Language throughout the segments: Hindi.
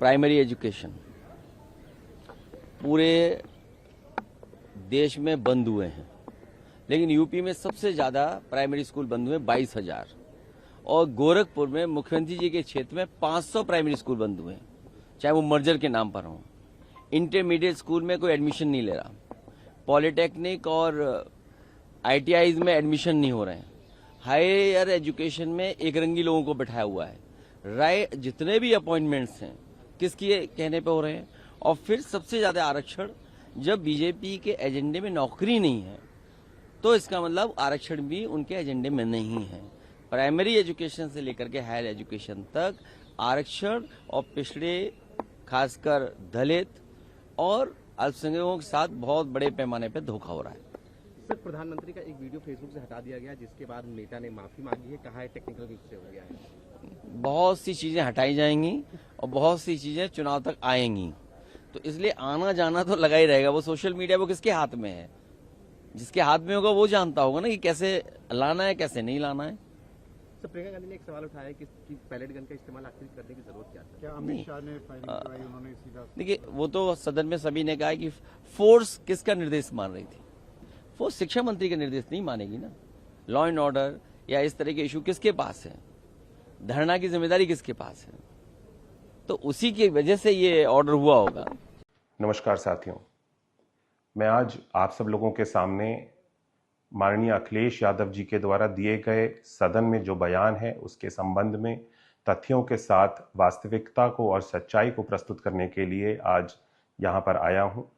प्राइमरी एजुकेशन पूरे देश में बंद हुए हैं, लेकिन यूपी में सबसे ज़्यादा प्राइमरी स्कूल बंद हुए 22,000 और गोरखपुर में मुख्यमंत्री जी के क्षेत्र में 500 प्राइमरी स्कूल बंद हुए हैं, चाहे वो मर्जर के नाम पर हों। इंटरमीडिएट स्कूल में कोई एडमिशन नहीं ले रहा, पॉलिटेक्निक और आईटीआईज में एडमिशन नहीं हो रहे हैं, हायर एजुकेशन में एक रंगी लोगों को बैठाया हुआ है। जितने भी अपॉइंटमेंट्स हैं किसके कहने पे हो रहे हैं, और फिर सबसे ज्यादा आरक्षण जब बीजेपी के एजेंडे में नौकरी नहीं है तो इसका मतलब आरक्षण भी उनके एजेंडे में नहीं है। प्राइमरी एजुकेशन से लेकर के हायर एजुकेशन तक आरक्षण और पिछड़े खासकर दलित और अल्पसंख्यकों के साथ बहुत बड़े पैमाने पर धोखा हो रहा है। सर, प्रधानमंत्री का एक वीडियो फेसबुक से हटा दिया गया, जिसके बाद नेता ने माफी मांगी है, कहा है टेक्निकल रूप से हो गया है। बहुत सी चीजें हटाई जाएंगी और बहुत सी चीजें चुनाव तक आएंगी, तो इसलिए आना जाना तो लगा ही रहेगा। वो सोशल मीडिया वो किसके हाथ में है, जिसके हाथ में होगा वो जानता होगा ना कि कैसे लाना है कैसे नहीं लाना है। सर, प्रियंका गांधी ने एक सवाल उठाया कि पैलेट गन का इस्तेमाल आखिर करने की जरूरत क्या था? क्या अमित शाह ने फायरिंग करवाई? उन्होंने सीधा देखिए, वो तो सदन में सभी ने कहा कि फोर्स किसका निर्देश मान रही थी, वो शिक्षा मंत्री का निर्देश नहीं मानेगी ना। लॉ एंड ऑर्डर या इस तरह के इशू किसके पास है, धरना की जिम्मेदारी किसके पास है, तो उसी की वजह से ये ऑर्डर हुआ होगा। नमस्कार साथियों, मैं आज आप सब लोगों के सामने माननीय अखिलेश यादव जी के द्वारा दिए गए सदन में जो बयान है उसके संबंध में तथ्यों के साथ वास्तविकता को और सच्चाई को प्रस्तुत करने के लिए आज यहाँ पर आया हूँ।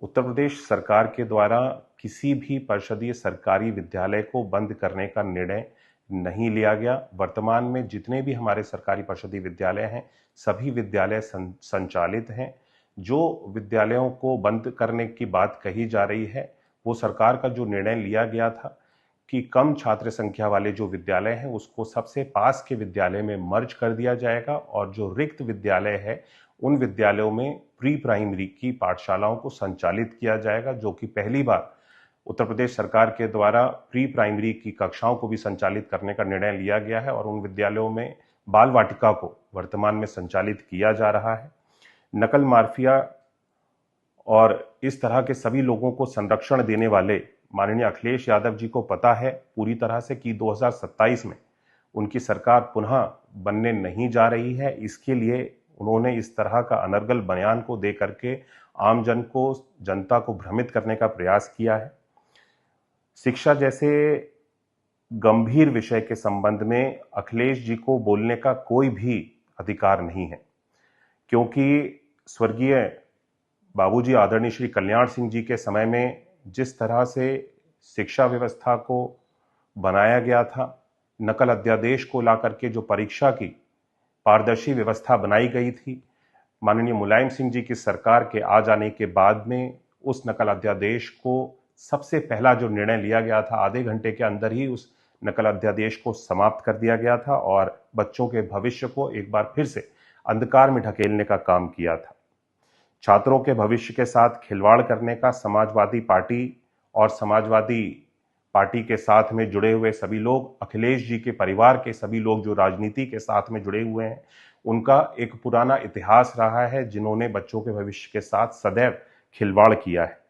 उत्तर प्रदेश सरकार के द्वारा किसी भी परिषदीय सरकारी विद्यालय को बंद करने का निर्णय नहीं लिया गया। वर्तमान में जितने भी हमारे सरकारी परिषदीय विद्यालय हैं सभी विद्यालय संचालित हैं। जो विद्यालयों को बंद करने की बात कही जा रही है वो सरकार का जो निर्णय लिया गया था कि कम छात्र संख्या वाले जो विद्यालय हैं उसको सबसे पास के विद्यालय में मर्ज कर दिया जाएगा और जो रिक्त विद्यालय है उन विद्यालयों में प्री प्राइमरी की पाठशालाओं को संचालित किया जाएगा, जो कि पहली बार उत्तर प्रदेश सरकार के द्वारा प्री प्राइमरी की कक्षाओं को भी संचालित करने का निर्णय लिया गया है और उन विद्यालयों में बाल वाटिका को वर्तमान में संचालित किया जा रहा है। नकल माफिया और इस तरह के सभी लोगों को संरक्षण देने वाले माननीय अखिलेश यादव जी को पता है पूरी तरह से कि 2027 में उनकी सरकार पुनः बनने नहीं जा रही है। इसके लिए उन्होंने इस तरह का अनर्गल बयान को दे करके आम जनता को भ्रमित करने का प्रयास किया है। शिक्षा जैसे गंभीर विषय के संबंध में अखिलेश जी को बोलने का कोई भी अधिकार नहीं है, क्योंकि स्वर्गीय बाबूजी आदरणीय श्री कल्याण सिंह जी के समय में जिस तरह से शिक्षा व्यवस्था को बनाया गया था, नकल अध्यादेश को ला करके जो परीक्षा की पारदर्शी व्यवस्था बनाई गई थी, माननीय मुलायम सिंह जी की सरकार के आ जाने के बाद में उस नकल अध्यादेश को सबसे पहला जो निर्णय लिया गया था, आधे घंटे के अंदर ही उस नकल अध्यादेश को समाप्त कर दिया गया था और बच्चों के भविष्य को एक बार फिर से अंधकार में ढकेलने का काम किया था। छात्रों के भविष्य के साथ खिलवाड़ करने का समाजवादी पार्टी और समाजवादी पार्टी के साथ में जुड़े हुए सभी लोग, अखिलेश जी के परिवार के सभी लोग जो राजनीति के साथ में जुड़े हुए हैं, उनका एक पुराना इतिहास रहा है जिन्होंने बच्चों के भविष्य के साथ सदैव खिलवाड़ किया है।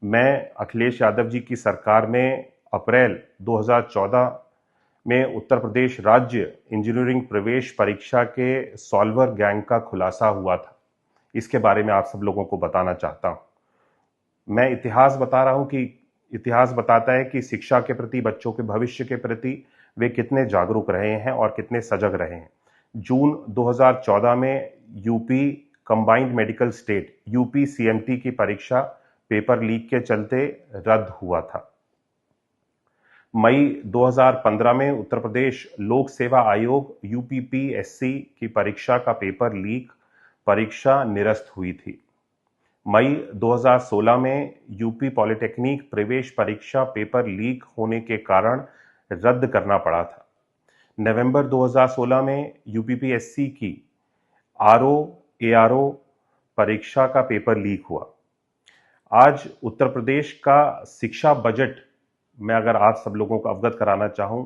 मैं अखिलेश यादव जी की सरकार में अप्रैल 2014 में उत्तर प्रदेश राज्य इंजीनियरिंग प्रवेश परीक्षा के सॉल्वर गैंग का खुलासा हुआ था। इसके बारे में आप सब लोगों को बताना चाहता हूं। मैं इतिहास बता रहा हूं कि इतिहास बताता है कि शिक्षा के प्रति, बच्चों के भविष्य के प्रति वे कितने जागरूक रहे हैं और कितने सजग रहे हैं। जून 2014 में UP combined medical state UP CMT की परीक्षा पेपर लीक के चलते रद्द हुआ था। मई 2015 में उत्तर प्रदेश लोक सेवा आयोग यूपीपीएससी की परीक्षा का पेपर लीक, परीक्षा निरस्त हुई थी। मई 2016 में यूपी पॉलिटेक्निक प्रवेश परीक्षा पेपर लीक होने के कारण रद्द करना पड़ा था। नवंबर 2016 में यूपीपीएससी की आरओ एआरओ परीक्षा का पेपर लीक हुआ। आज उत्तर प्रदेश का शिक्षा बजट मैं अगर आप सब लोगों को अवगत कराना चाहूं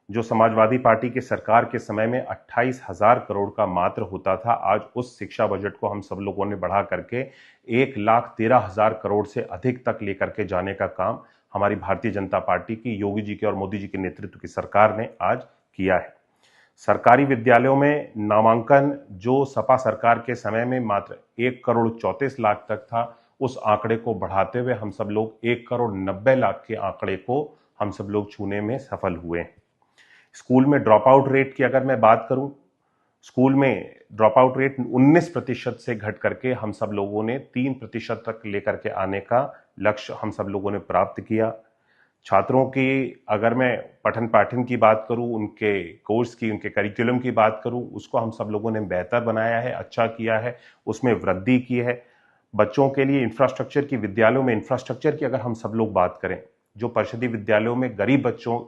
जो समाजवादी पार्टी की सरकार के समय में 28,000 करोड़ का मात्र होता था, आज उस शिक्षा बजट को हम सब लोगों ने बढ़ा करके 1,13,000 करोड़ से अधिक तक लेकर के जाने का काम हमारी भारतीय जनता पार्टी की, योगी जी के और मोदी जी के नेतृत्व की सरकार ने आज किया है। सरकारी विद्यालयों में नामांकन जो सपा सरकार के समय में मात्र 1,34,00,000 तक था, उस आंकड़े को बढ़ाते हुए हम सब लोग 1,90,00,000 के आंकड़े को हम सब लोग छूने में सफल हुए। स्कूल में ड्रॉप आउट रेट की अगर मैं बात करूं, स्कूल में ड्रॉप आउट रेट 19% से घट करके हम सब लोगों ने 3% तक लेकर के आने का लक्ष्य हम सब लोगों ने प्राप्त किया। छात्रों की अगर मैं पठन पाठन की बात करूं, उनके कोर्स की, उनके करिकुलम की बात करूं, उसको हम सब लोगों ने बेहतर बनाया है, अच्छा किया है, उसमें वृद्धि की है। बच्चों के लिए इंफ्रास्ट्रक्चर की, विद्यालयों में इंफ्रास्ट्रक्चर की अगर हम सब लोग बात करें, जो परिषदीय विद्यालयों में गरीब बच्चों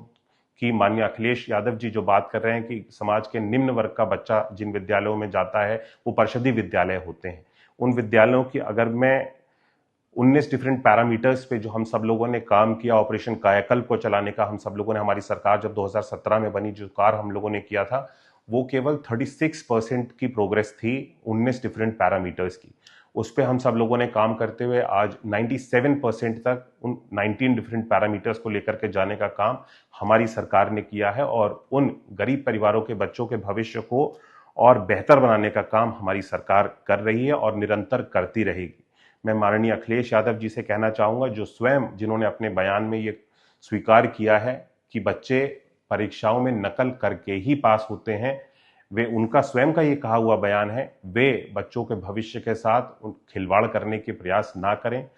की माननीय अखिलेश यादव जी जो बात कर रहे हैं कि समाज के निम्न वर्ग का बच्चा जिन विद्यालयों में जाता है वो परिषदीय विद्यालय होते हैं, उन विद्यालयों की अगर मैं 19 डिफरेंट पैरामीटर्स पे जो हम सब लोगों ने काम किया, ऑपरेशन कायाकल्प को चलाने का हम सब लोगों ने, हमारी सरकार जब 2017 में बनी, जो कार्य हम लोगों ने किया था वो केवल 36% की प्रोग्रेस थी 19 डिफरेंट पैरामीटर्स की। उस पर हम सब लोगों ने काम करते हुए आज 97% तक उन 19 डिफरेंट पैरामीटर्स को लेकर के जाने का काम हमारी सरकार ने किया है और उन गरीब परिवारों के बच्चों के भविष्य को और बेहतर बनाने का काम हमारी सरकार कर रही है और निरंतर करती रहेगी। मैं माननीय अखिलेश यादव जी से कहना चाहूंगा, जो स्वयं जिन्होंने अपने बयान में ये स्वीकार किया है कि बच्चे परीक्षाओं में नकल करके ही पास होते हैं, वे, उनका स्वयं का ये कहा हुआ बयान है, वे बच्चों के भविष्य के साथ खिलवाड़ करने के प्रयास ना करें।